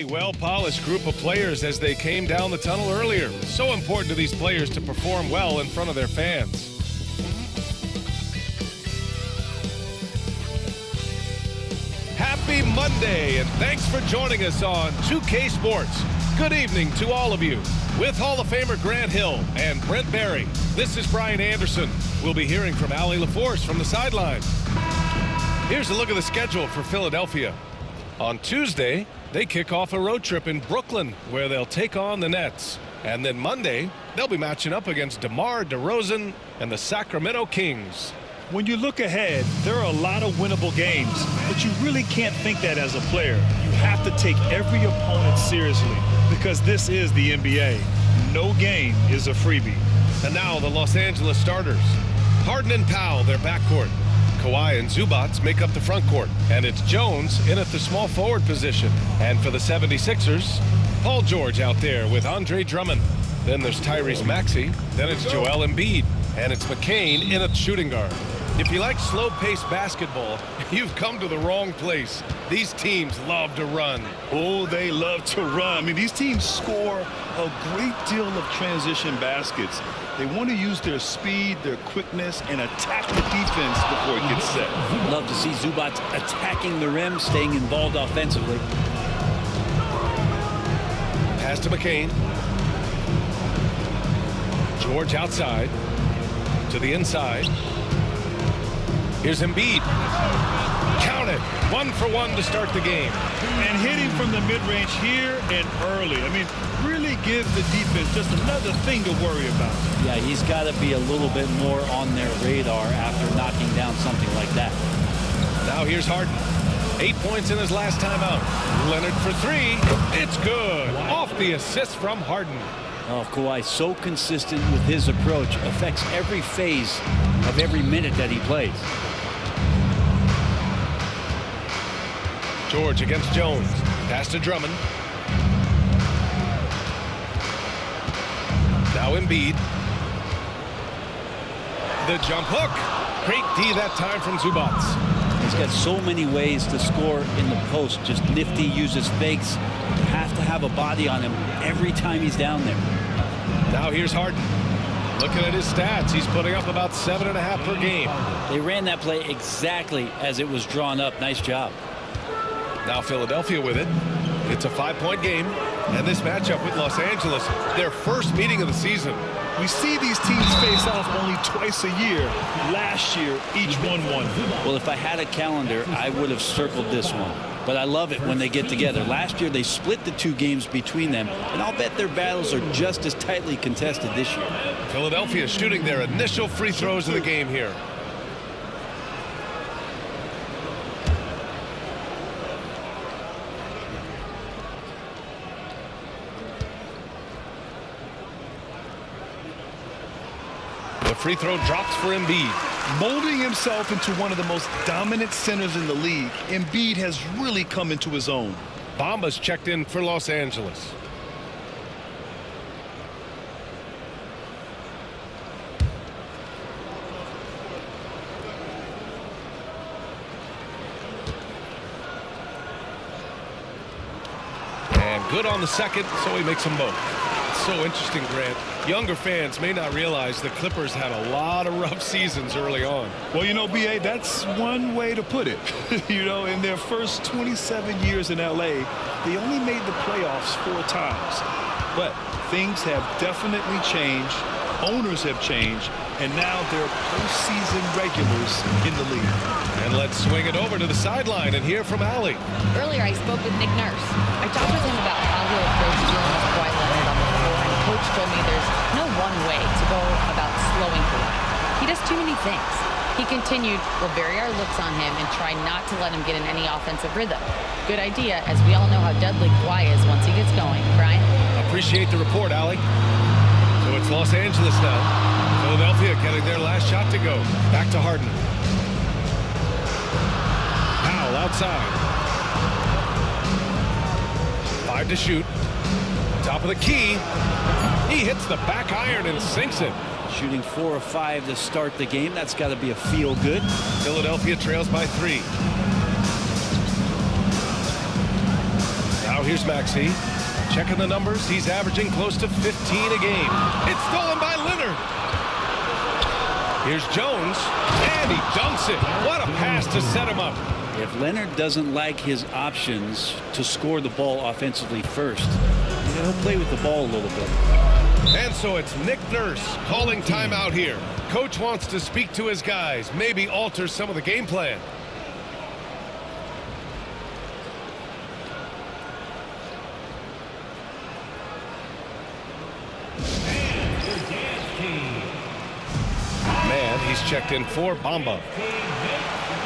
A well-polished group of players as they came down the tunnel earlier. So important to these players to perform well in front of their fans. Happy Monday, and thanks for joining us on 2K Sports. Good evening to all of you. With Hall of Famer Grant Hill and Brent Barry, this is Brian Anderson. We'll be hearing from Allie LaForce from the sideline. Here's a look at the schedule for Philadelphia. On Tuesday, they kick off a road trip in Brooklyn where they'll take on the Nets. And then Monday, they'll be matching up against DeMar DeRozan and the Sacramento Kings. When you look ahead, there are a lot of winnable games, but you really can't think that as a player. You have to take every opponent seriously because this is the NBA. No game is a freebie. And now the Los Angeles starters. Harden and Powell, their backcourt. Kawhi and Zubac make up the front court, and it's Jones in at the small forward position. And for the 76ers, Paul George out there with Andre Drummond. Then there's Tyrese Maxey, then it's Joel Embiid, and it's McCain in at shooting guard. If you like slow-paced basketball, you've come to the wrong place. These teams love to run. Oh, they love to run. I mean, these teams score a great deal of transition baskets. They want to use their speed, their quickness, and attack the defense before it gets set. Love to see Zubac attacking the rim, staying involved offensively. Pass to McCain. George outside. To the inside. Here's Embiid. Count it. 1 for 1 to start the game. And hitting from the mid-range here and early. I mean, really give the defense just another thing to worry about. Yeah, he's got to be a little bit more on their radar after knocking down something like that. Now here's Harden. 8 points in his last time out. Leonard for 3. It's good. Off the assist from Harden. Oh, Kawhi so consistent with his approach. Affects every phase of every minute that he plays. George against Jones. Pass to Drummond. Now Embiid. The jump hook. Great D that time from Zubac. He's got so many ways to score in the post. Just nifty, uses fakes. You have to have a body on him every time he's down there. Now here's Harden. Looking at his stats, he's putting up about 7.5 per game. They ran that play exactly as it was drawn up. Nice job. Now Philadelphia with it. It's a 5-point game. And this matchup with Los Angeles, their first meeting of the season. We see these teams face off only twice a year. Last year, each won one. Well, if I had a calendar, I would have circled this one. But I love it when they get together. Last year, they split the 2 games between them, and I'll bet their battles are just as tightly contested this year. Philadelphia shooting their initial free throws of the game here. The free throw drops for Embiid. Molding himself into one of the most dominant centers in the league, Embiid has really come into his own. Bamba's checked in for Los Angeles. And good on the second, so he makes them both. So interesting, Grant. Younger fans may not realize the Clippers had a lot of rough seasons early on. Well, you know, B.A., that's one way to put it. You know, in their first 27 years in L.A., they only made the playoffs 4 times. But things have definitely changed. Owners have changed. And now they're postseason regulars in the league. And let's swing it over to the sideline and hear from Allie. Earlier, I spoke with Nick Nurse. I talked with him about how he'll approach dealing with Kawhi Leonard on the floor, and Coach told me there's no one way to go about slowing Kawhi. He does too many things. He continued, we'll vary our looks on him and try not to let him get in any offensive rhythm. Good idea, as we all know how deadly Kawhi is once he gets going. Brian? Appreciate the report, Allie. So it's Los Angeles now. Philadelphia getting their last shot to go. Back to Harden. Powell outside. 5 to shoot. Top of the key. He hits the back iron and sinks it. Shooting 4 of 5 to start the game. That's got to be a feel good. Philadelphia trails by 3. Now here's Maxey. Checking the numbers. He's averaging close to 15 a game. It's stolen by Leonard. Here's Jones, and he dunks it. What a pass to set him up. If Leonard doesn't like his options to score the ball offensively first, he'll play with the ball a little bit. And so it's Nick Nurse calling timeout here. Coach wants to speak to his guys, maybe alter some of the game plan. Man, he's checked in for Bamba.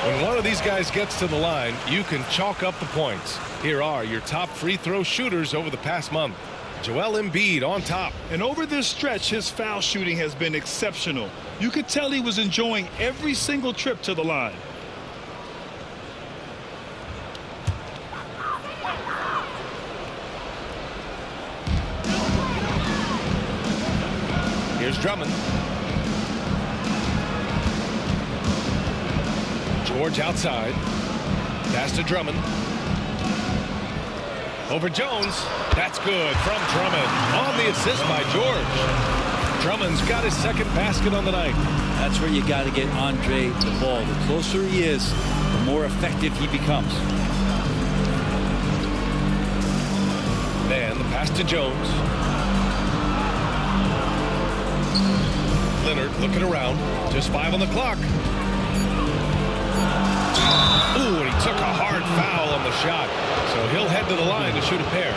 When one of these guys gets to the line, you can chalk up the points. Here are your top free throw shooters over the past month. Joel Embiid on top. And over this stretch, his foul shooting has been exceptional. You could tell he was enjoying every single trip to the line. Here's Drummond. George outside. Pass to Drummond. Over Jones. That's good from Drummond. On the assist by George. Drummond's got his second basket on the night. That's where you got to get Andre the ball. The closer he is, the more effective he becomes. And the pass to Jones. Leonard looking around. Just 5 on the clock. Ooh, and he took a hard foul on the shot. So he'll head to the line to shoot a pair.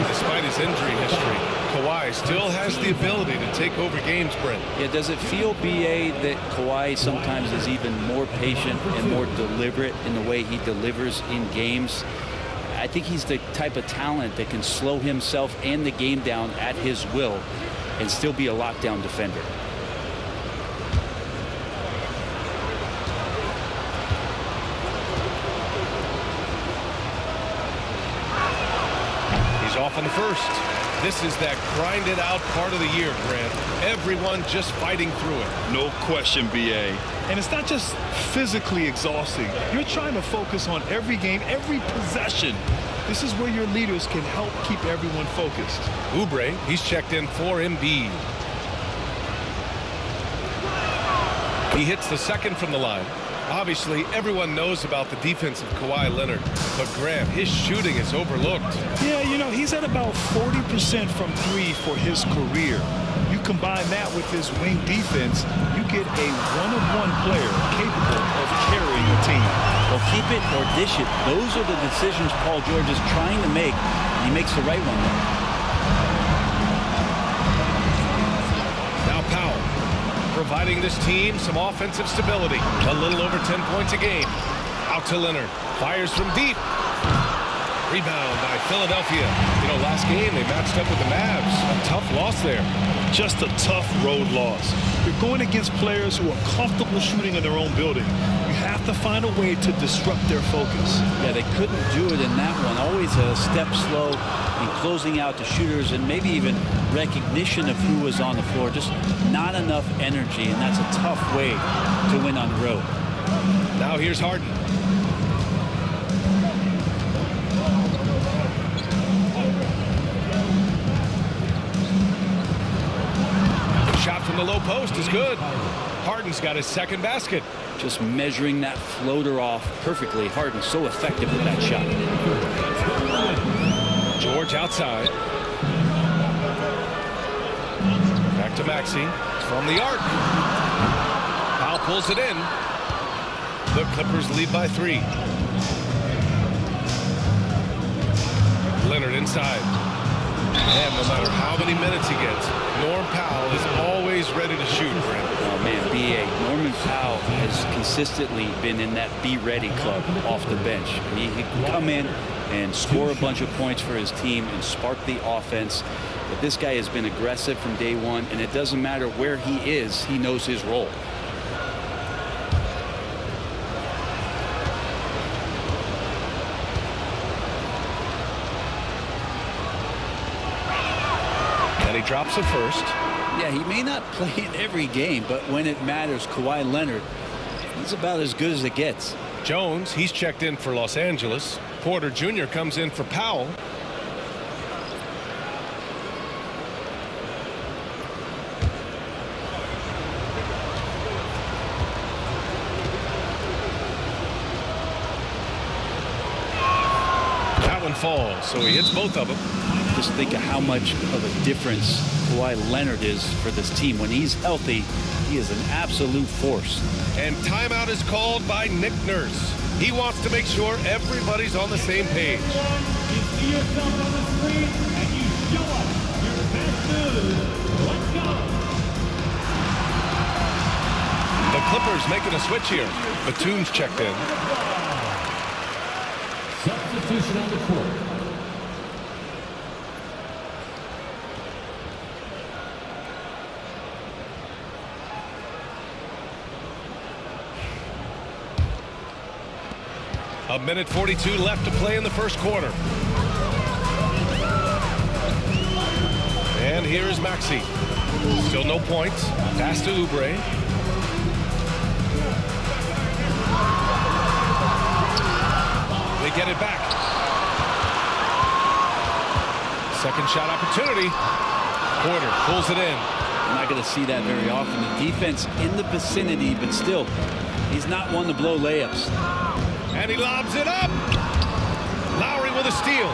Despite his injury history, Kawhi still has the ability to take over games, Brent. Yeah, does it feel, B.A., that Kawhi sometimes is even more patient and more deliberate in the way he delivers in games? I think he's the type of talent that can slow himself and the game down at his will and still be a lockdown defender. Off on the first. This is that grinded out part of the year, Grant. Everyone just fighting through it. No question, B.A. And it's not just physically exhausting. You're trying to focus on every game, every possession. This is where your leaders can help keep everyone focused. Oubre, he's checked in for Embiid. He hits the second from the line. Obviously, everyone knows about the defense of Kawhi Leonard, but Grant, his shooting is overlooked. Yeah, you know, he's at about 40% from three for his career. You combine that with his wing defense, you get a one-on-one player capable of carrying a team. Well, keep it or dish it. Those are the decisions Paul George is trying to make, and he makes the right one there. Now Powell, providing this team some offensive stability. A little over 10 points a game. Out to Leonard. Fires from deep. Rebound by Philadelphia. You know, last game they matched up with the Mavs. A tough loss there. Just a tough road loss. You're going against players who are comfortable shooting in their own building. You have to find a way to disrupt their focus. Yeah, they couldn't do it in that one. Always a step slow in closing out the shooters and maybe even recognition of who was on the floor. Just not enough energy, and that's a tough way to win on the road. Now here's Harden. Shot from the low post is good. Harden's got his second basket. Just measuring that floater off perfectly. Harden so effective with that shot. George outside. Back to Maxey from the arc. Powell pulls it in. The Clippers lead by 3. Leonard inside. And no matter how many minutes he gets, Norm Powell is always ready to shoot, Brent. Oh, man, B.A. Norman Powell has consistently been in that Be Ready club off the bench. He can come in and score a bunch of points for his team and spark the offense. But this guy has been aggressive from day one, and it doesn't matter where he is, he knows his role. And he drops it first. Yeah, he may not play in every game, but when it matters, Kawhi Leonard, he's about as good as it gets. Jones, he's checked in for Los Angeles. Porter Jr. comes in for Powell. falls, so he hits both of them. Just think of how much of a difference Kawhi Leonard is for this team. When he's healthy, he is an absolute force. And timeout is called by Nick Nurse. He wants to make sure everybody's on the same page. You see yourself on the screen and you show us your best moves. Let's go. The Clippers making a switch here. Batum's checked in. Substitution on the court. A minute 42 left to play in the first quarter. And here is Maxey. Still no points. Pass to Oubre. They get it back. Second shot opportunity. Porter pulls it in. I'm not going to see that very often. The defense in the vicinity, but still, he's not one to blow layups. And he lobs it up. Lowry with a steal.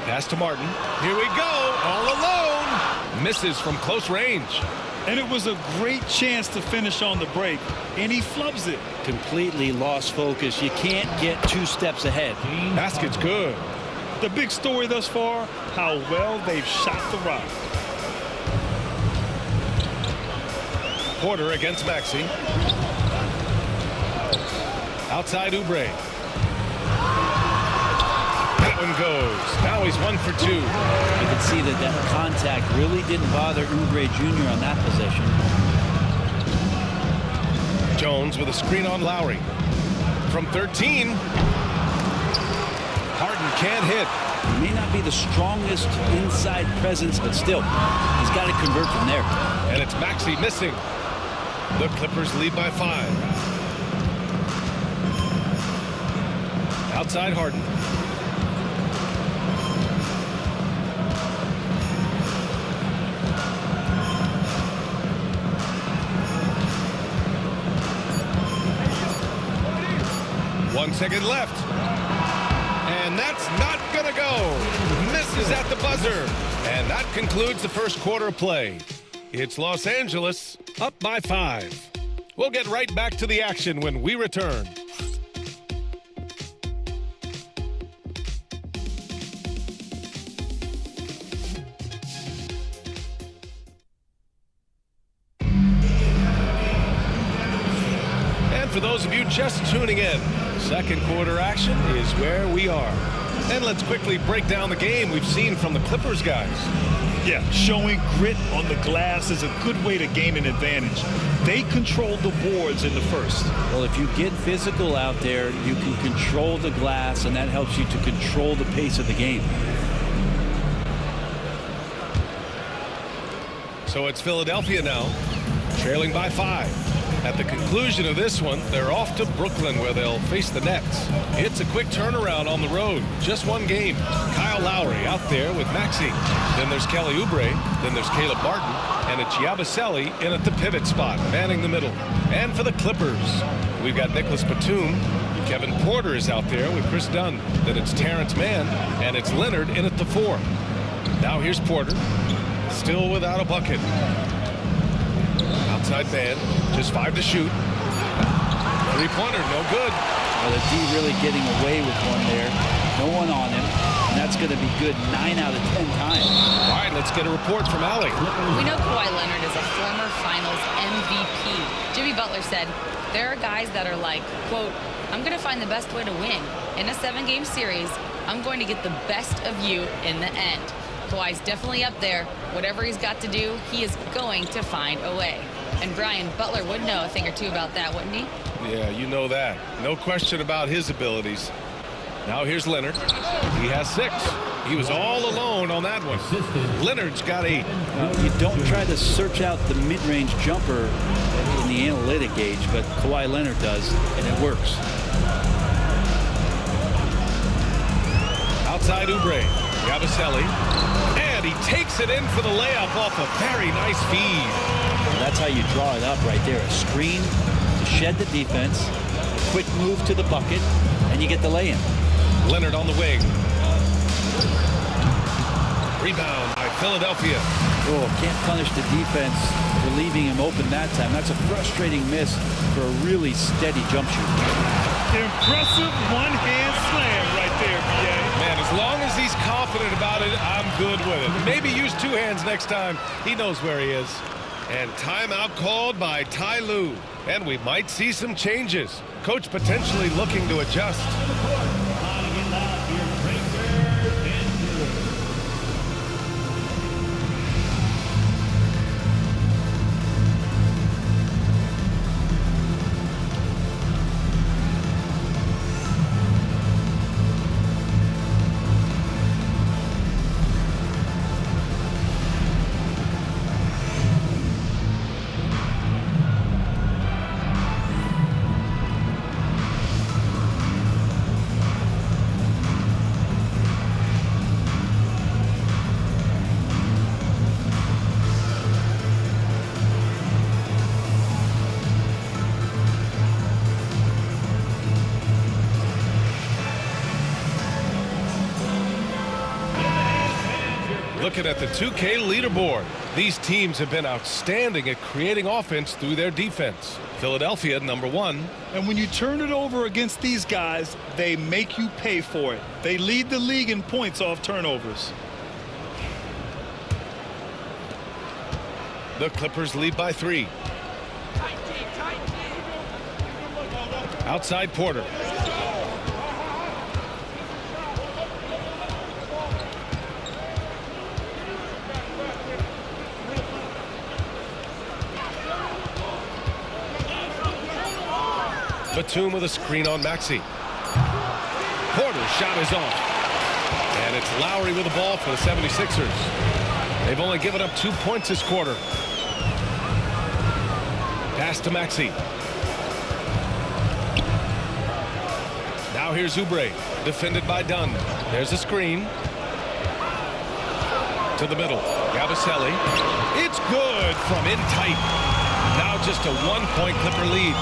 Pass to Martin. Here we go. All alone. Misses from close range. And it was a great chance to finish on the break, and he flubs it. Completely lost focus. You can't get 2 steps ahead. Basket's good. The big story thus far, how well they've shot the rock. Porter against Maxey. Outside Oubre. That one goes. Now he's 1 for 2. You can see that contact really didn't bother Oubre Jr. on that possession. Jones with a screen on Lowry. From 13. Harden can't hit. He may not be the strongest inside presence, but still, he's got to convert from there. And it's Maxey missing. The Clippers lead by 5. Outside Harden. One second left. And that's not going to go. Misses at the buzzer. And that concludes the first quarter of play. It's Los Angeles up by 5. We'll get right back to the action when we return. And for those of you just tuning in, second quarter action is where we are. And let's quickly break down the game we've seen from the Clippers guys. Yeah, showing grit on the glass is a good way to gain an advantage. They controlled the boards in the first. Well, if you get physical out there, you can control the glass, and that helps you to control the pace of the game. So it's Philadelphia now, trailing by 5. At the conclusion of this one, they're off to Brooklyn where they'll face the Nets. It's a quick turnaround on the road. Just one game. Kyle Lowry out there with Maxey. Then there's Kelly Oubre. Then there's Caleb Martin. And it's Yabusele in at the pivot spot, manning the middle. And for the Clippers, we've got Nicholas Batum. Kevin Porter is out there with Chris Dunn. Then it's Terrence Mann. And it's Leonard in at the 4. Now here's Porter. Still without a bucket. Outside man, just 5 to shoot. Three-pointer, no good. Well, the D really getting away with one there. No one on him. And that's going to be good 9 out of 10 times. All right, let's get a report from Allie. We know Kawhi Leonard is a former Finals MVP. Jimmy Butler said, there are guys that are like, quote, I'm going to find the best way to win. In a 7-game series, I'm going to get the best of you in the end. Kawhi's definitely up there. Whatever he's got to do, he is going to find a way. And Brian, Butler would know a thing or two about that, wouldn't he? Yeah, you know that. No question about his abilities. Now here's Leonard. He has 6. He was all alone on that one. Leonard's got 8. You don't try to search out the mid-range jumper in the analytic gauge, but Kawhi Leonard does, and it works. Outside Oubre. Yabusele. And he takes it in for the layup off a very nice feed. That's how you draw it up right there. A screen to shed the defense, a quick move to the bucket, and you get the lay-in. Leonard on the wing. Rebound by Philadelphia. Oh, can't punish the defense for leaving him open that time. That's a frustrating miss for a really steady jump shoot. Impressive one-hand slam right there, BA. Man, as long as he's confident about it, I'm good with it. Maybe use two hands next time. He knows where he is. And timeout called by Ty Lue. And we might see some changes. Coach potentially looking to adjust. Looking at the 2K leaderboard, these teams have been outstanding at creating offense through their defense. Philadelphia, #1. And when you turn it over against these guys, they make you pay for it. They lead the league in points off turnovers. The Clippers lead by 3. Outside Porter. Batum with a screen on Maxey. Porter's shot is off. And it's Lowry with the ball for the 76ers. They've only given up 2 points this quarter. Pass to Maxey. Now here's Oubre, defended by Dunn. There's a screen. To the middle. Yabusele. It's good from in tight. Now just a 1-point Clipper lead.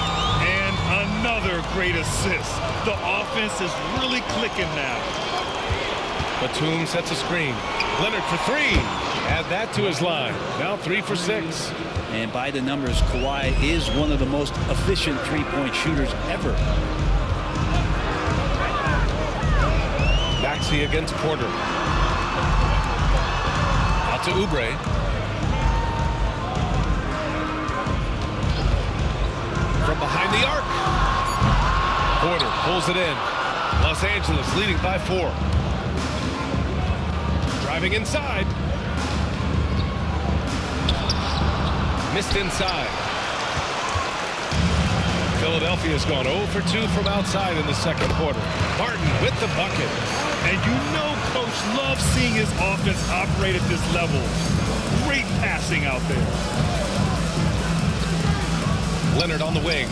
Another great assist. The offense is really clicking now. Batum sets a screen. Leonard for 3. Add that to his line. Now 3 for 6. And by the numbers, Kawhi is one of the most efficient three-point shooters ever. Maxey against Porter. Out to Oubre. From behind the arc. Porter pulls it in. Los Angeles leading by 4. Driving inside. Missed inside. Philadelphia's gone 0 for 2 from outside in the second quarter. Martin with the bucket. And you know Coach loves seeing his offense operate at this level. Great passing out there. Leonard on the wing.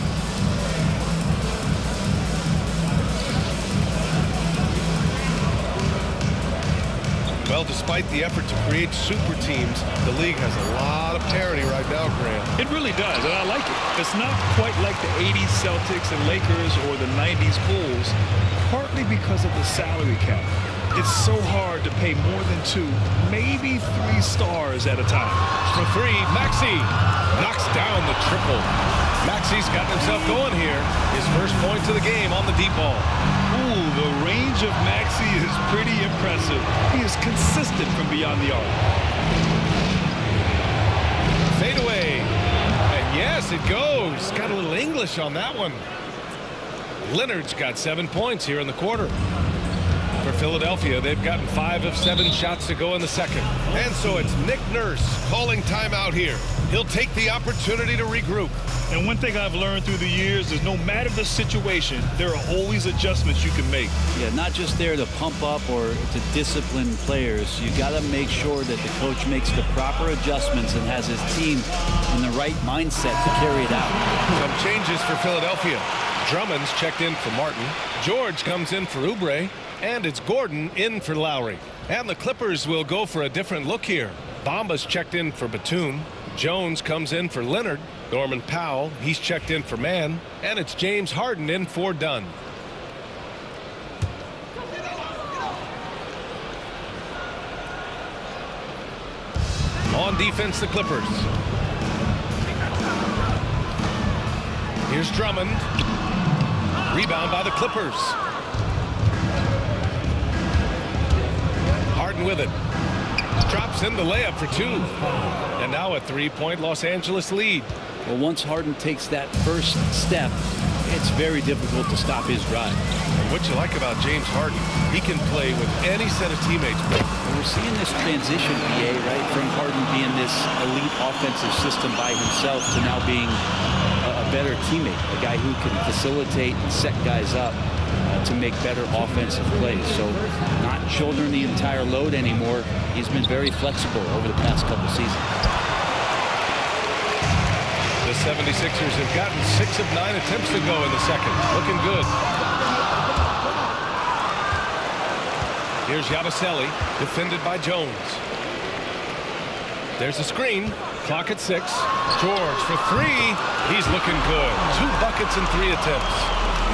Well, despite the effort to create super teams, the league has a lot of parity right now, Grant. It really does, and I like it. It's not quite like the 80s Celtics and Lakers or the 90s Bulls, partly because of the salary cap. It's so hard to pay more than 2, maybe 3 stars at a time. For 3, Maxey knocks down the triple. Maxey's got himself going here. His first point to the game on the deep ball. Ooh, the range of Maxey is pretty impressive. He is consistent from beyond the arc. Fade away. And yes, it goes. Got a little English on that one. Leonard's got 7 points here in the quarter. For Philadelphia, they've gotten 5 of 7 shots to go in the second. And so it's Nick Nurse calling timeout here. He'll take the opportunity to regroup. And one thing I've learned through the years is no matter the situation, there are always adjustments you can make. Yeah, not just there to pump up or to discipline players. You got to make sure that the coach makes the proper adjustments and has his team in the right mindset to carry it out. Some changes for Philadelphia. Drummond's checked in for Martin. George comes in for Oubre. And it's Gordon in for Lowry. And the Clippers will go for a different look here. Bamba's checked in for Batum. Jones comes in for Leonard. Norman Powell, he's checked in for Mann. And it's James Harden in for Dunn. On defense, the Clippers. Here's Drummond. Rebound by the Clippers. Harden with it. Drops in the layup for two. And now a three-point Los Angeles lead. Well, once Harden takes that first step, it's very difficult to stop his drive. What you like about James Harden, he can play with any set of teammates. And we're seeing this transition, BA, right, from Harden being this elite offensive system by himself to now being a better teammate, a guy who can facilitate and set guys up to make better offensive plays. So not shouldering the entire load anymore. He's been very flexible over the past couple seasons. The 76ers have gotten 6 of 9 attempts to go in the second. Looking good. Here's Yabusele, defended by Jones. There's a screen. Clock at 6. George for three. He's looking good. 2 buckets in 3 attempts.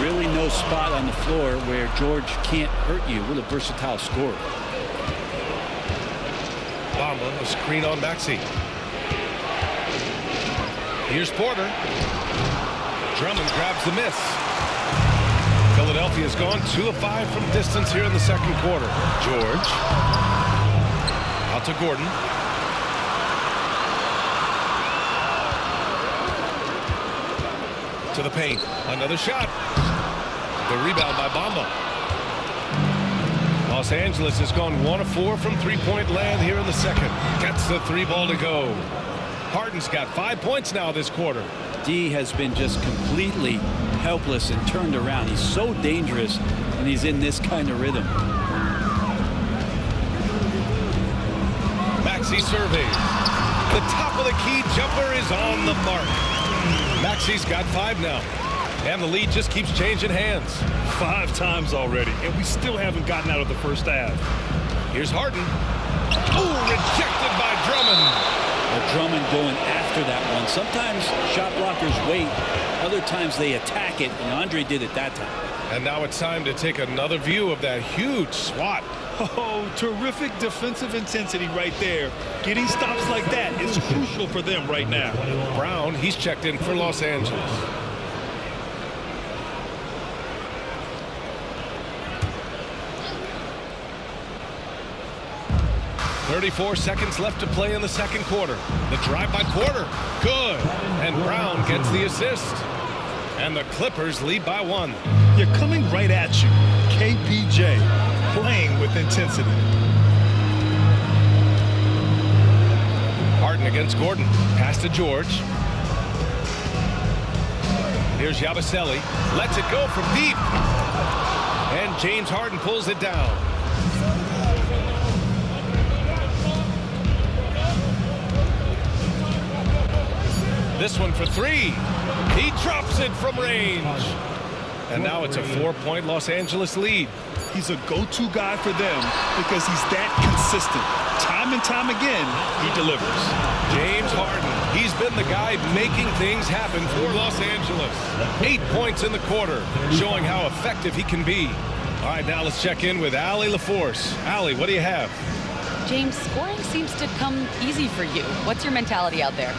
Really no spot on the floor where George can't hurt you with a versatile scorer. Bamba, a screen on Maxey. Here's Porter. Drummond grabs the miss. Philadelphia's gone 2 of 5 from distance here in the second quarter. George. Out to Gordon. To the paint. Another shot. The rebound by Bamba. Los Angeles has gone 1 of 4 from three-point land here in the second. Gets the 3 ball to go. Harden's got 5 points now this quarter. D has been just completely helpless and turned around. He's so dangerous when he's in this kind of rhythm. Maxey surveys. The top of the key jumper is on the mark. Maxey's got 5 now. And the lead just keeps changing hands. 5 times already, and we still haven't gotten out of the first half. Here's Harden. Oh, rejected by Drummond. Well, Drummond going after that one. Sometimes shot blockers wait. Other times they attack it, and Andre did it that time. And now it's time to take another view of that huge swat. Oh, terrific defensive intensity right there. Getting stops like that is crucial for them right now. Brown, he's checked in for Los Angeles. .34 seconds left to play in the second quarter. The drive by Porter. Good. And Brown gets the assist. And the Clippers lead by 1. You're coming right at you. KPJ playing with intensity. Harden against Gordon. Pass to George. Here's Yabusele. Lets it go from deep. And James Harden pulls it down. This one for 3. He drops it from range. And now it's a 4-point Los Angeles lead. He's a go-to guy for them because he's that consistent. Time and time again, he delivers. James Harden, he's been the guy making things happen for Los Angeles. 8 points in the quarter, showing how effective he can be. All right, now let's check in with Allie LaForce. Allie, what do you have? James, scoring seems to come easy for you. What's your mentality out there?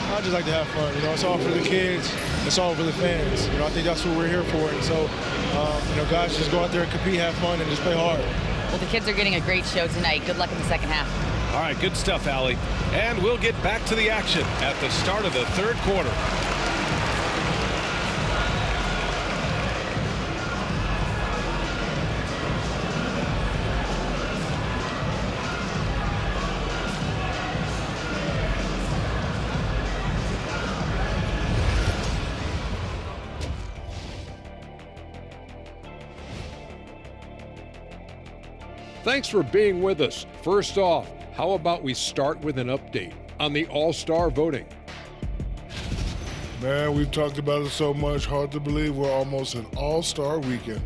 I just like to have fun. You know, it's all for the kids. It's all for the fans. You know, I think that's what we're here for. And so, you know, guys, just go out there and compete, have fun, and just play hard. Well, the kids are getting a great show tonight. Good luck in the second half. All right, good stuff, Allie. And we'll get back to the action at the start of the third quarter. Thanks for being with us. First off, how about we start with an update on the All-Star voting? Man, we've talked about it so much, hard to believe we're almost an All-Star weekend.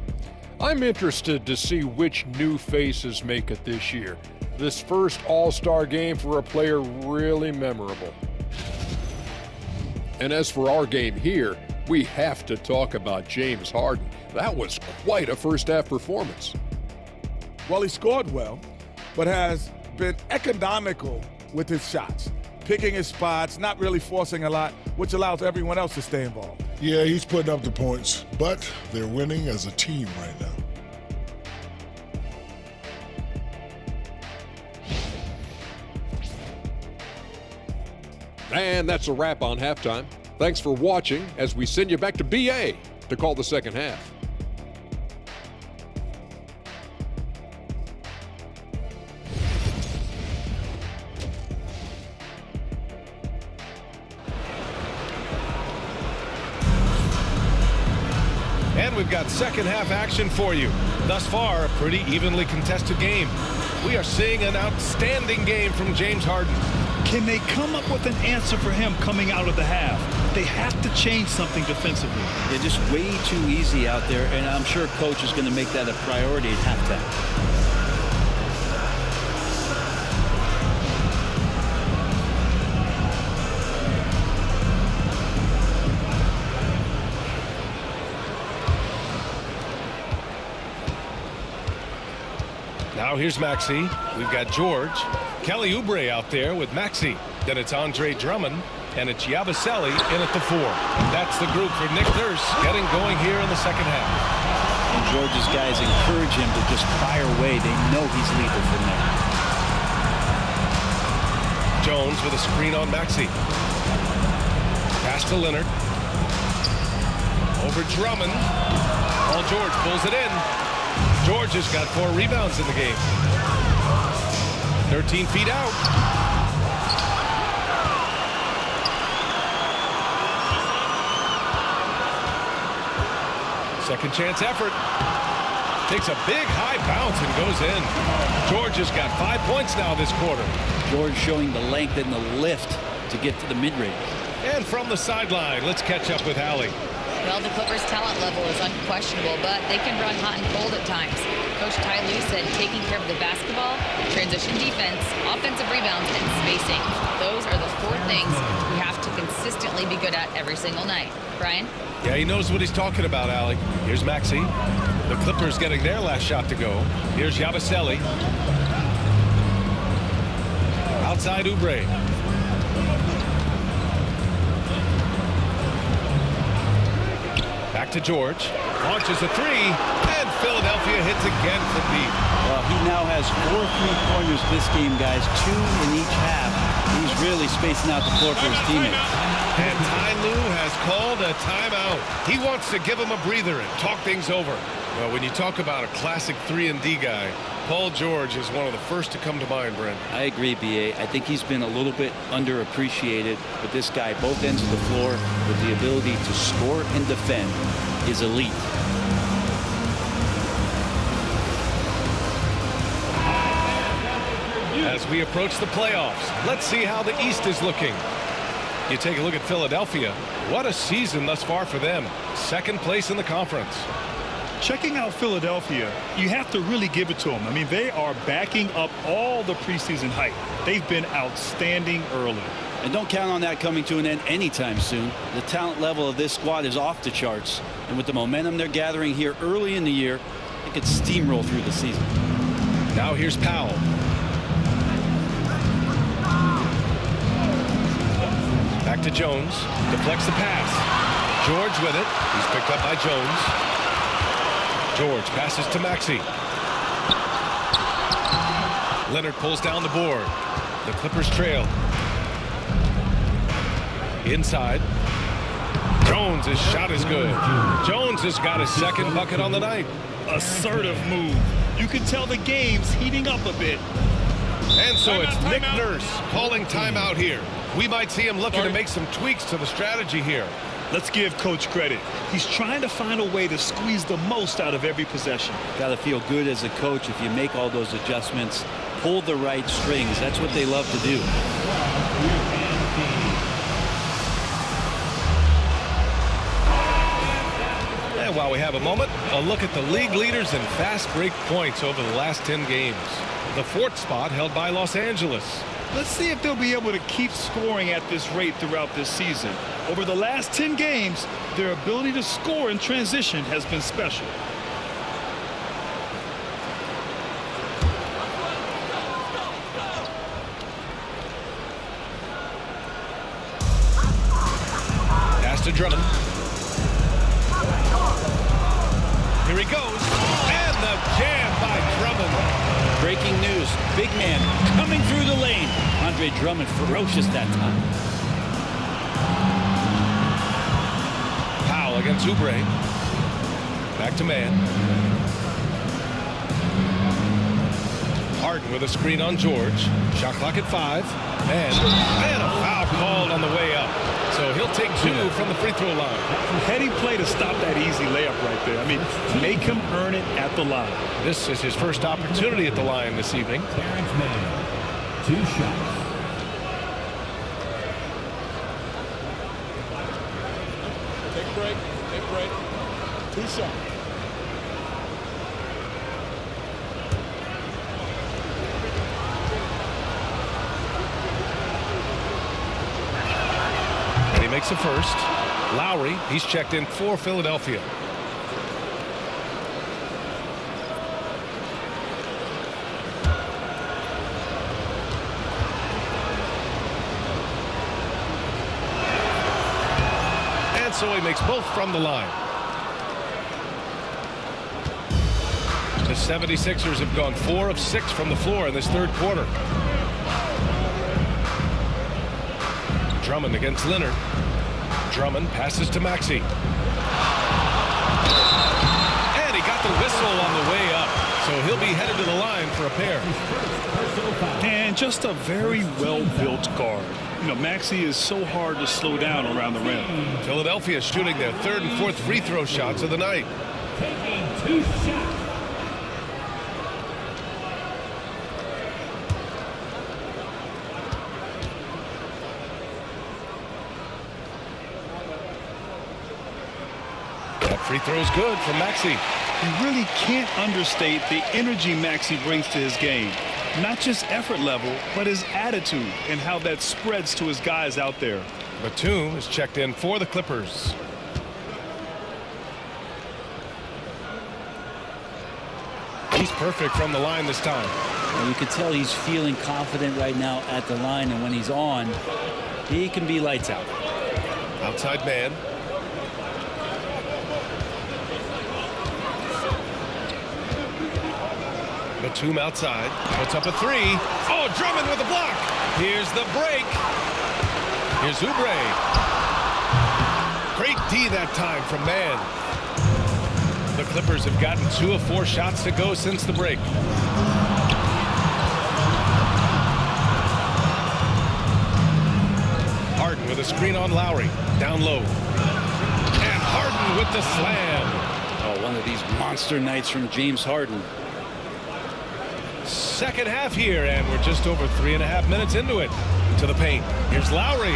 I'm interested to see which new faces make it this year. This first All-Star game for a player really memorable. And as for our game here, we have to talk about James Harden. That was quite a first-half performance. Well, he scored well, but has been economical with his shots, picking his spots, not really forcing a lot, which allows everyone else to stay involved. Yeah, he's putting up the points, but they're winning as a team right now. And that's a wrap on halftime. Thanks for watching as we send you back to BA to call the second half. And we've got second half action for you. Thus far, a pretty evenly contested game. We are seeing an outstanding game from James Harden. Can they come up with an answer for him coming out of the half? They have to change something defensively. They're just way too easy out there, and I'm sure coach is going to make that a priority at halftime. Now here's Maxey. We've got George. Kelly Oubre out there with Maxey. Then it's Andre Drummond. And it's Yabusele in at the 4. That's the group for Nick Nurse getting going here in the second half. And George's guys encourage him to just fire away. They know he's lethal from there. Jones with a screen on Maxey. Pass to Leonard. Over Drummond. Paul George pulls it in. George has got 4 rebounds in the game. 13 feet out. Second chance effort. Takes a big high bounce and goes in. George has got 5 points now this quarter. George showing the length and the lift to get to the mid-range. And from the sideline, let's catch up with Allie. Well, the Clippers' talent level is unquestionable, but they can run hot and cold at times. Coach Ty Lue said taking care of the basketball, transition defense, offensive rebounds, and spacing. Those are the 4 things we have to consistently be good at every single night. Brian? Yeah, he knows what he's talking about, Allie. Here's Maxey. The Clippers getting their last shot to go. Here's Yabusele. Outside Oubre. Back to George. Launches a 3. And Philadelphia hits again from deep. Well, he now has 4 3-pointers this game, guys. 2 in each half. He's really spacing out the floor for his teammates. And Ty Lue has called a timeout. He wants to give him a breather and talk things over. Well, when you talk about a classic 3-and-D guy, Paul George is one of the first to come to mind, Brent. I agree, B.A. I think he's been a little bit underappreciated, but this guy, both ends of the floor, with the ability to score and defend, is elite. As we approach the playoffs, let's see how the East is looking. You take a look at Philadelphia. What a season thus far for them. Second place in the conference. Checking out Philadelphia, you have to really give it to them. I mean, they are backing up all the preseason hype. They've been outstanding early. And don't count on that coming to an end anytime soon. The talent level of this squad is off the charts. And with the momentum they're gathering here early in the year, they could steamroll through the season. Now here's Powell. Back to Jones. Deflects the pass. George with it. He's picked up by Jones. George passes to Maxey. Leonard pulls down the board. The Clippers trail. Inside. Jones' shot is good. Jones has got his second bucket on the night. Assertive move. You can tell the game's heating up a bit. And so it's Nick Nurse calling timeout here. We might see him looking to make some tweaks to the strategy here. Let's give Coach credit. He's trying to find a way to squeeze the most out of every possession. Got to feel good as a coach if you make all those adjustments, pull the right strings. That's what they love to do. And while we have a moment, a look at the league leaders in fast break points over the last 10 games. The 4th spot held by Los Angeles. Let's see if they'll be able to keep scoring at this rate throughout this season. Over the last 10 games, their ability to score in transition has been special. to Drummond. Here he goes. And the jam by Drummond. Breaking news. Big man coming through the lane. Andre Drummond ferocious that time. Powell against Oubre. Back to man. Harden with a screen on George. Shot clock at 5. And a foul called on the way up. So he'll take 2 from the free throw line. Heady play to stop that easy layup right there. I mean, make him earn it at the line. This is his first opportunity at the line this evening. Terrence Mann, 2 shots. Take a break. Take a break. 2 shots. And he makes a first. Lowry, he's checked in for Philadelphia. And so he makes both from the line. The 76ers have gone 4 of 6 from the floor in this third quarter. Drummond against Leonard. Drummond passes to Maxey. And he got the whistle on the way up. So he'll be headed to the line for a pair. And just a very well-built guard. You know, Maxey is so hard to slow down around the rim. Philadelphia shooting their 3rd and 4th free throw shots of the night. Taking 2 shots. Free throw's good from Maxey. You really can't understate the energy Maxey brings to his game. Not just effort level, but his attitude and how that spreads to his guys out there. Batum is checked in for the Clippers. He's perfect from the line this time. And you can tell he's feeling confident right now at the line, and when he's on, he can be lights out. Outside man. Batum outside, puts up a 3. Oh, Drummond with a block. Here's the break. Here's Oubre. Great D that time from Mann. The Clippers have gotten 2 of 4 shots to go since the break. Harden with a screen on Lowry. Down low. And Harden with the slam. Oh, one of these monster nights from James Harden. Second half here, and we're just over 3.5 minutes into it. To the paint. Here's Lowry.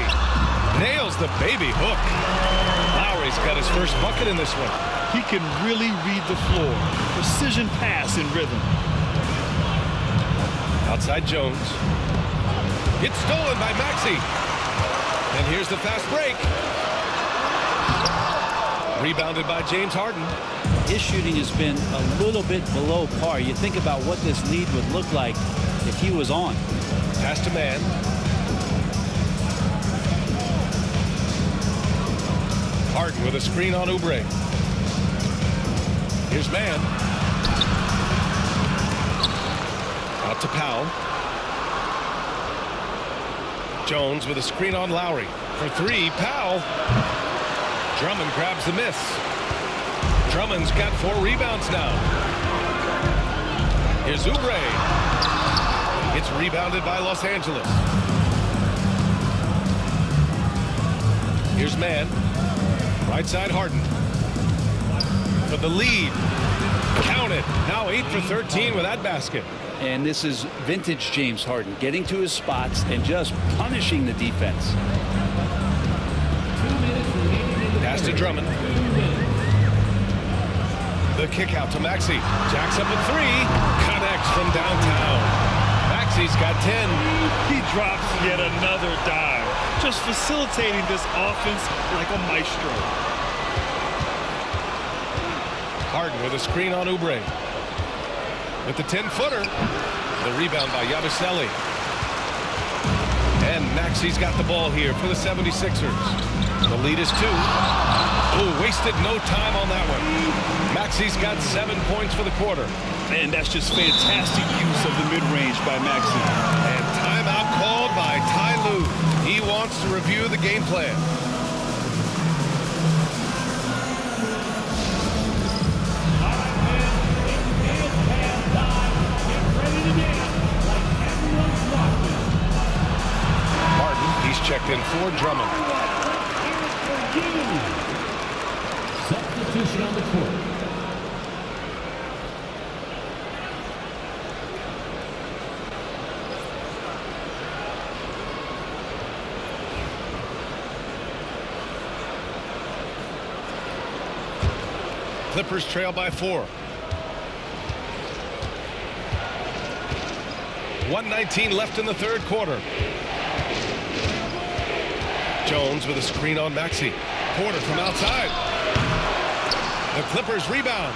Nails the baby hook. Lowry's got his first bucket in this one. He can really read the floor. Precision pass in rhythm. Outside Jones. It's stolen by Maxey. And here's the fast break. Rebounded by James Harden. His shooting has been a little bit below par. You think about what this lead would look like if he was on. Pass to man. Harden with a screen on Oubre. Here's man. Out to Powell. Jones with a screen on Lowry. For 3, Powell. Drummond grabs the miss. Drummond's got 4 rebounds now. Here's Oubre. It's rebounded by Los Angeles. Here's Mann. Right side Harden. For the lead. Count it. Now 8 for 13 with that basket. And this is vintage James Harden, getting to his spots and just punishing the defense. Pass to Drummond. The kick out to Maxey. Jacks up a 3. Connects from downtown. Maxey's got 10. He drops yet another dive. Just facilitating this offense like a maestro. Harden with a screen on Oubre. With the 10-footer. The rebound by Yabusele. And Maxey's got the ball here for the 76ers. The lead is 2. Ooh, wasted no time on that one. Maxi's got 7 points for the quarter. And that's just fantastic use of the mid-range by Maxi. And timeout called by Ty Lue. He wants to review the game plan. Martin, he's checked in for Drummond. Substitution on the court. Clippers trail by 4. 1:19 left in the third quarter. Jones with a screen on Maxi. Porter from outside. The Clippers rebound.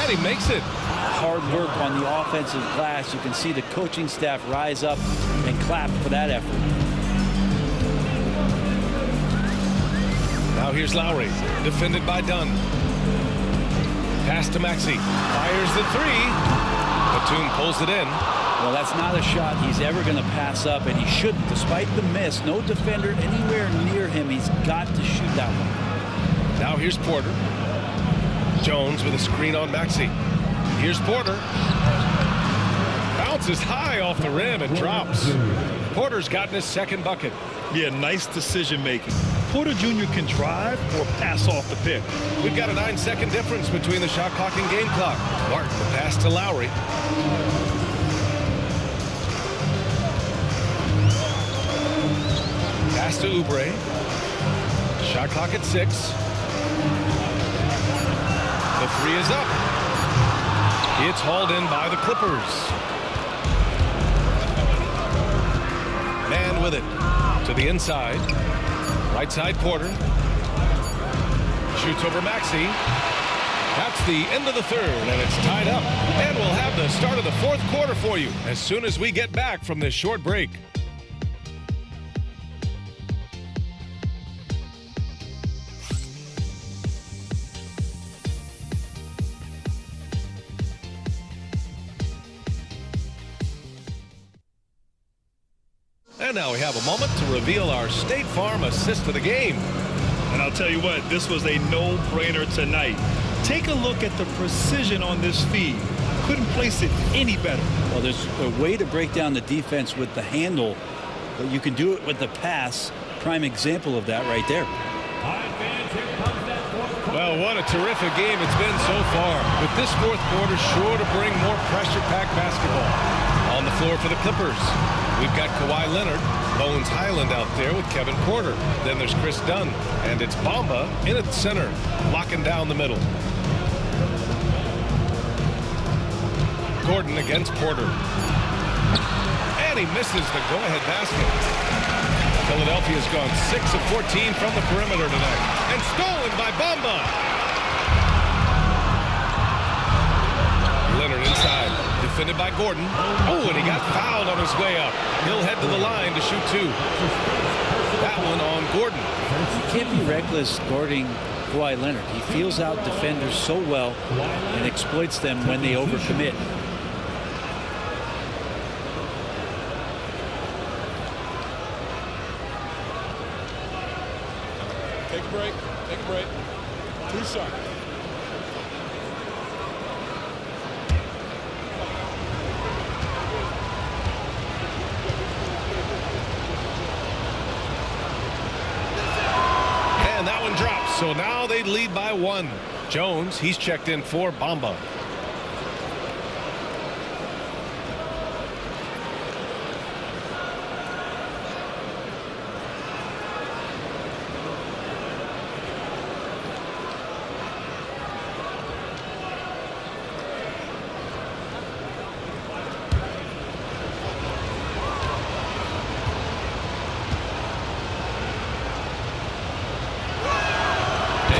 And he makes it. Hard work on the offensive glass. You can see the coaching staff rise up and clap for that effort. Now here's Lowry, defended by Dunn. Pass to Maxi. Fires the 3. Batum pulls it in. Well, that's not a shot he's ever going to pass up, and he shouldn't. Despite the miss, no defender anywhere near him. He's got to shoot that one. Now here's Porter. Jones with a screen on Maxi. Here's Porter. Bounces high off the rim and drops. Porter's gotten his second bucket. Yeah, nice decision making. Porter Jr. can drive or pass off the pick. We've got a 9-second difference between the shot clock and game clock. Martin, the pass to Lowry. Pass to Oubre. Shot clock at 6. The 3 is up. It's hauled in by the Clippers. Man with it to the inside. Right side Porter. Shoots over Maxi. That's the end of the third, and it's tied up. And we'll have the start of the fourth quarter for you as soon as we get back from this short break. And now we have a moment to reveal our State Farm assist of the game. And I'll tell you what, this was a no-brainer tonight. Take a look at the precision on this feed. Couldn't place it any better. Well, there's a way to break down the defense with the handle, but you can do it with the pass. Prime example of that right there. Well, what a terrific game it's been so far. But this fourth quarter sure to bring more pressure-packed basketball. On the floor for the Clippers, we've got Kawhi Leonard, Bones Highland out there with Kevin Porter. Then there's Chris Dunn, and it's Bamba in at the center, locking down the middle. Gordon against Porter. And he misses the go-ahead basket. Philadelphia's gone 6 of 14 from the perimeter tonight. And stolen by Bamba. Leonard inside. Defended by Gordon. Oh, and he got fouled on his way up. He'll head to the line to shoot 2. That one on Gordon. You can't be reckless guarding Kawhi Leonard. He feels out defenders so well and exploits them when they overcommit. Take a break. Take a break. 2 shots. And that one drops. So now they lead by 1. Jones, he's checked in for Bamba.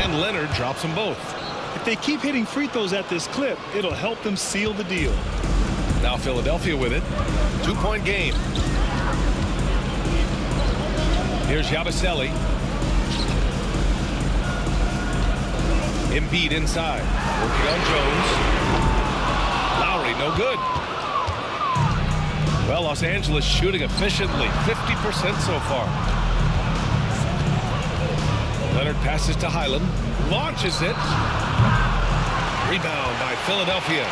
Leonard drops them both. If they keep hitting free throws at this clip, it'll help them seal the deal. Now Philadelphia with it. 2-point game. Here's Yabusele. Embiid inside. Working on Jones. Lowry, no good. Well, Los Angeles shooting efficiently. 50% so far. Leonard passes to Highland. Launches it. Rebound by Philadelphia.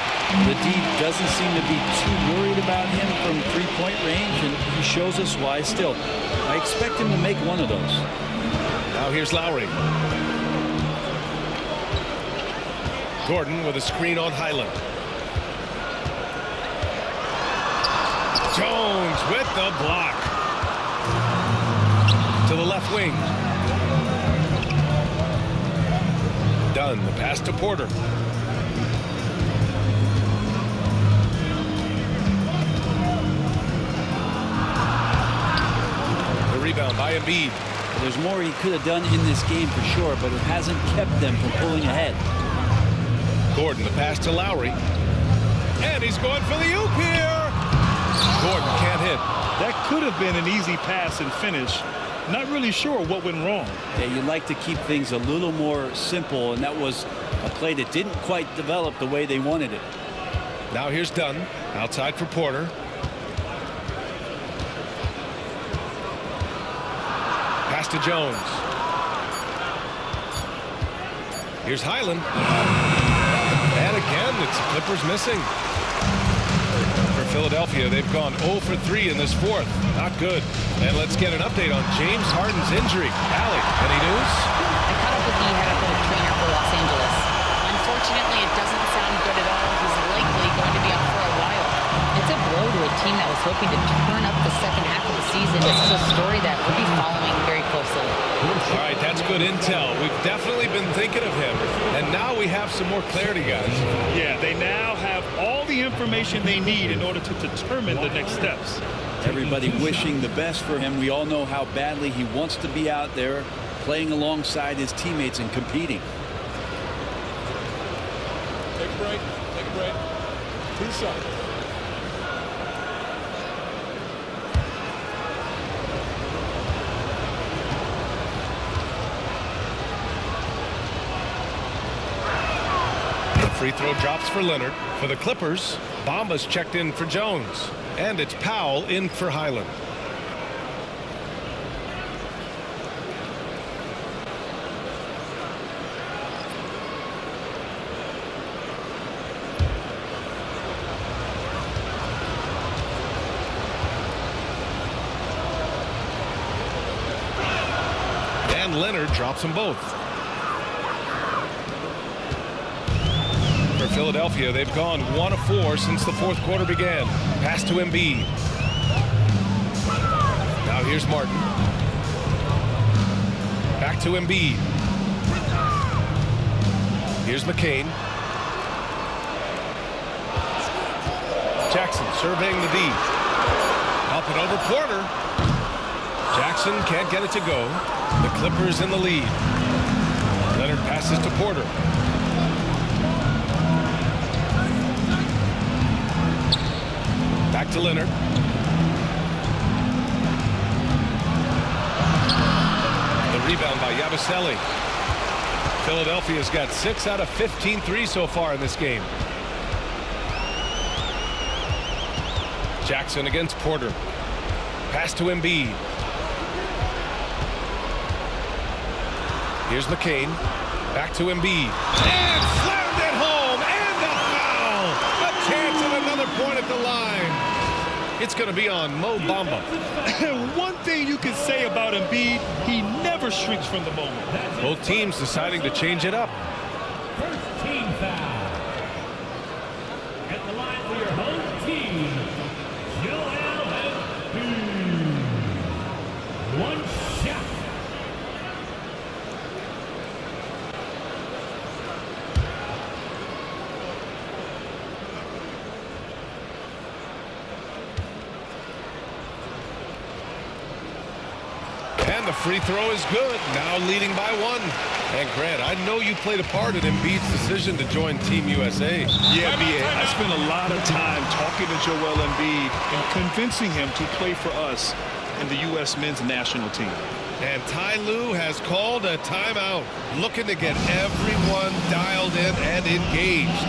The D doesn't seem to be too worried about him from three-point range, and he shows us why still. I expect him to make one of those. Now here's Lowry. Gordon with a screen on Highland. Jones with the block. To the left wing. Dunn, the pass to Porter. The rebound by Embiid. There's more he could have done in this game for sure, but it hasn't kept them from pulling ahead. Gordon, the pass to Lowry. And he's going for the oop here. Gordon can't hit. That could have been an easy pass and finish. Not really sure what went wrong. Yeah, you like to keep things a little more simple, and that was a play that didn't quite develop the way they wanted it. Now here's Dunn. Outside for Porter. Pass to Jones. Here's Highland. And again, it's the Clippers missing. For Philadelphia, they've gone 0 for 3 in this fourth. Not good. And let's get an update on James Harden's injury. Allie, any news? I caught up with the NFL trainer for Los Angeles. Unfortunately, it doesn't sound good at all. He's likely going to be out for a while. It's a blow to a team that was hoping to turn up the second half of the season. This is a story that we'll be following very closely. All right, that's good intel. We've definitely been thinking of him. And now we have some more clarity, guys. Yeah, they now have all the information they need in order to determine the next steps. Everybody wishing the best for him. We all know how badly he wants to be out there playing alongside his teammates and competing. Take a break. Take a break. Peace out. The free throw drops for Leonard. For the Clippers, Bamba's checked in for Jones. And it's Powell in for Highland. And Leonard drops them both. For Philadelphia, they've gone 1 of 4 since the fourth quarter began. Pass to Embiid. Now here's Martin. Back to Embiid. Here's McCain. Jackson surveying the D. Up and over Porter. Jackson can't get it to go. The Clippers in the lead. Leonard passes to Porter. Back to Leonard. The rebound by Yabusele. Philadelphia's got 6 out of 15 threes so far in this game. Jackson against Porter. Pass to Embiid. Here's McCain. Back to Embiid. And slammed it home. And a foul. A chance at another point at the line. It's going to be on Mo Bamba. One thing you can say about Embiid, he never shrinks from the moment. Both teams deciding to change it up. First team foul. At the line for your home team, Joel Embiid. One shot. And the free throw is good. Now leading by 1. And Grant, I know you played a part in Embiid's decision to join Team USA. Yeah, B.A. I spent a lot of time talking to Joel Embiid and convincing him to play for us in the U.S. men's national team. And Ty Lue has called a timeout, looking to get everyone dialed in and engaged.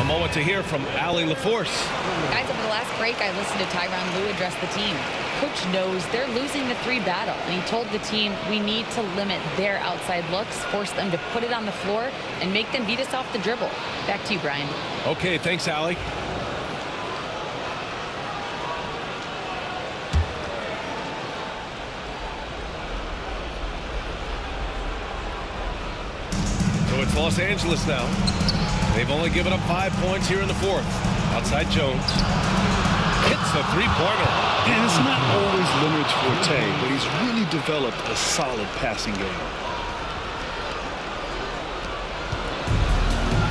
A moment to hear from Allie LaForce. Guys, over the last break, I listened to Tyronn Lue address the team. Coach knows they're losing the 3 battle, and he told the team we need to limit their outside looks, force them to put it on the floor, and make them beat us off the dribble. Back to you, Brian. Okay, thanks, Allie. So it's Los Angeles now. They've only given up 5 points here in the 4th. Outside Jones. Hits the 3-pointer. And it's not always Leonard's forte, but he's really developed a solid passing game.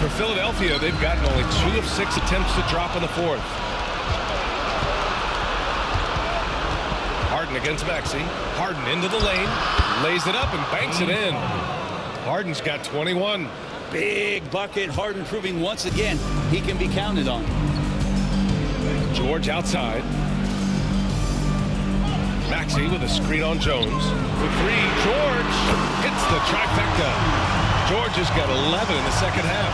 For Philadelphia, they've gotten only 2 of 6 attempts to drop in the 4th. Harden against Maxey. Harden into the lane. Lays it up and banks it in. Harden's got 21. Big bucket. Harden proving once again he can be counted on. George outside. Maxey with a screen on Jones. For 3, George hits the trifecta. George has got 11 in the second half.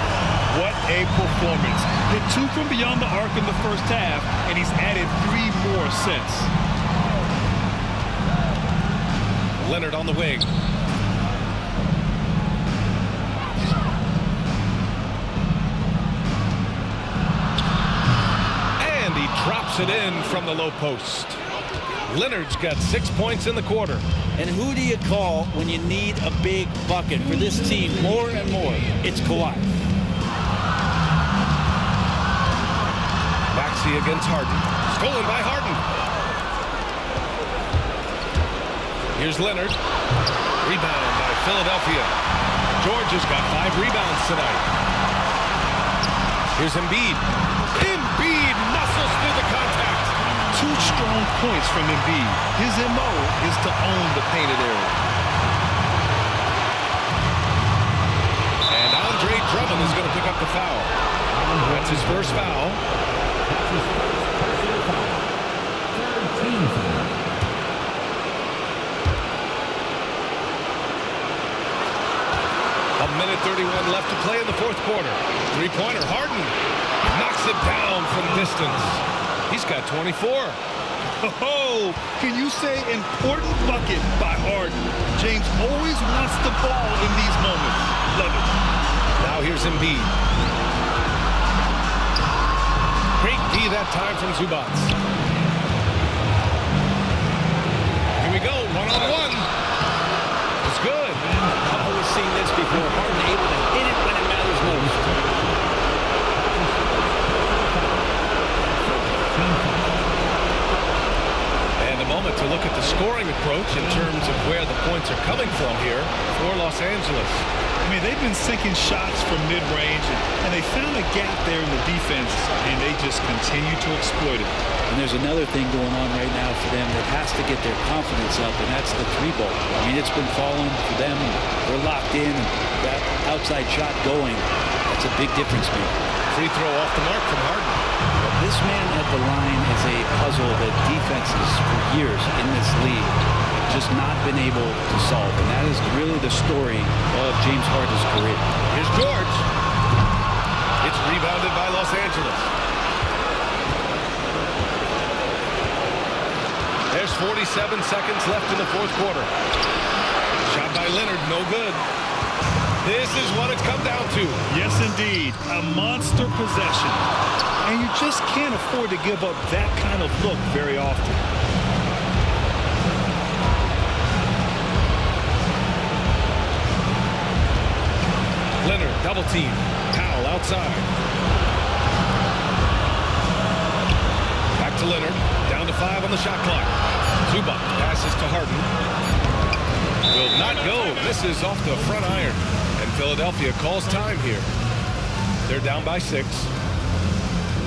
What a performance. Hit 2 from beyond the arc in the first half, and he's added 3 more since. Leonard on the wing. And he drops it in from the low post. Leonard's got 6 points in the quarter. And who do you call when you need a big bucket for this team more and more? It's Kawhi. Maxey against Harden. Stolen by Harden. Here's Leonard. Rebound by Philadelphia. George has got 5 rebounds tonight. Here's Embiid. Embiid muscles through the contact. 2 strong points from Embiid. His MO is to own the painted area. And Andre Drummond is going to pick up the foul. That's his first foul. A minute 31 left to play in the 4th quarter. 3-pointer. Harden knocks it down from distance. He's got 24. Oh, can you say important bucket by Harden? James always wants the ball in these moments. Love it. Now here's Embiid. Great D that time from Zubac. Here we go, one-on-one. It's good. I've always seen this before. Harden able to hit it when it matters most. And a moment to look at the scoring approach in terms of where the points are coming from here for Los Angeles. I mean, they've been sinking shots from mid-range, and they found a gap there in the defense, and they just continue to exploit it. And there's another thing going on right now for them that has to get their confidence up, and that's the 3-ball. I mean, it's been falling for them. They're locked in, and that outside shot going, that's a big difference maker. Free throw off the mark from Harden. This man at the line is a puzzle that defenses for years in this league have just not been able to solve. And that is really the story of James Harden's career. Here's George. It's rebounded by Los Angeles. There's 47 seconds left in the 4th quarter. Shot by Leonard, no good. This is what it's come down to. Yes, indeed. A monster possession. And you just can't afford to give up that kind of look very often. Leonard, double team. Powell outside. Back to Leonard. Down to 5 on the shot clock. Zubac passes to Harden. Will not go. This is off the front iron. And Philadelphia calls time here. They're down by 6.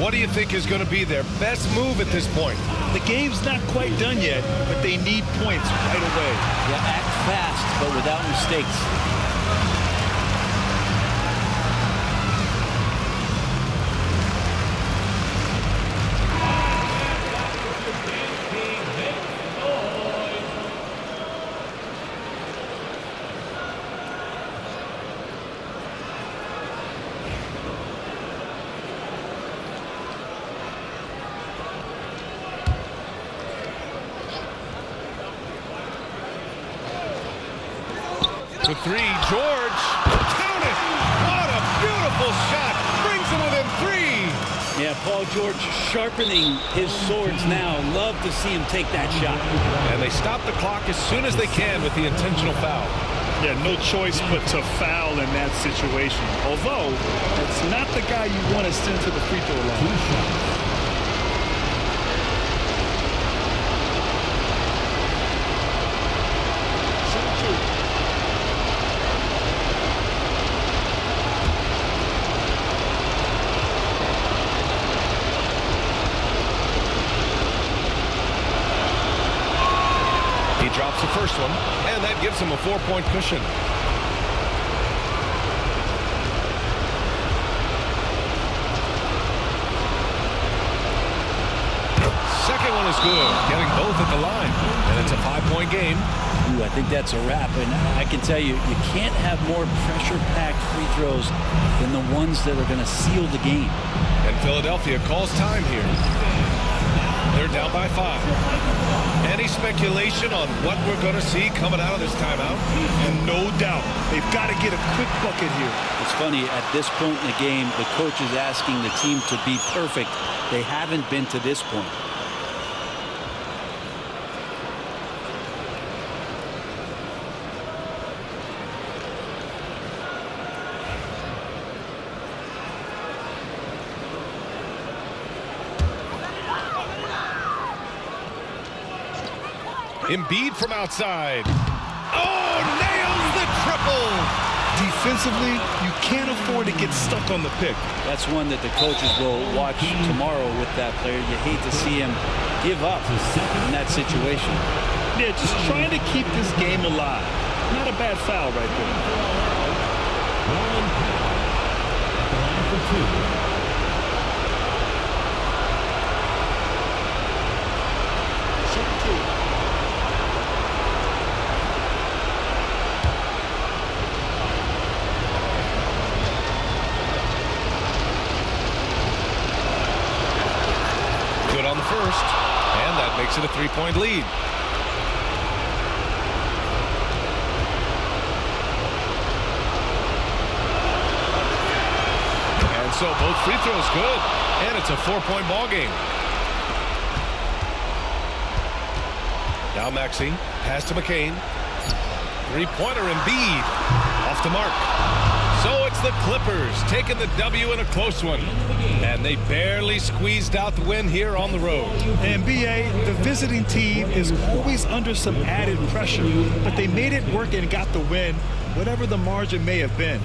What do you think is going to be their best move at this point? The game's not quite done yet, but they need points right away. Yeah, act fast, but without mistakes. For three, George. Count it! What a beautiful shot! Brings him within 3. Yeah, Paul George sharpening his swords now. Love to see him take that shot. And they stop the clock as soon as they can with the intentional foul. Yeah, no choice but to foul in that situation. Although, it's not the guy you want to send to the free throw line. He drops the first one, and that gives him a 4-point cushion. Second one is good, getting both at the line, and it's a 5-point game. Ooh, I think that's a wrap, and I can tell you, you can't have more pressure-packed free throws than the ones that are going to seal the game. And Philadelphia calls time here. They're down by 5. Any speculation on what we're going to see coming out of this timeout? And no doubt, they've got to get a quick bucket here. It's funny, at this point in the game, the coach is asking the team to be perfect. They haven't been to this point. Embiid from outside. Oh, nails the triple. Defensively, you can't afford to get stuck on the pick. That's one that the coaches will watch tomorrow with that player. You hate to see him give up in that situation. Yeah, just trying to keep this game alive. Not a bad foul right there. Good on the first, and that makes it a 3-point lead. And so both free throws good, and it's a 4-point ball game. Now Maxey, pass to McCain. Three-pointer Embiid, off the mark. So it's the Clippers taking the W in a close one. And they barely squeezed out the win here on the road. And BA, the visiting team is always under some added pressure, but they made it work and got the win, whatever the margin may have been.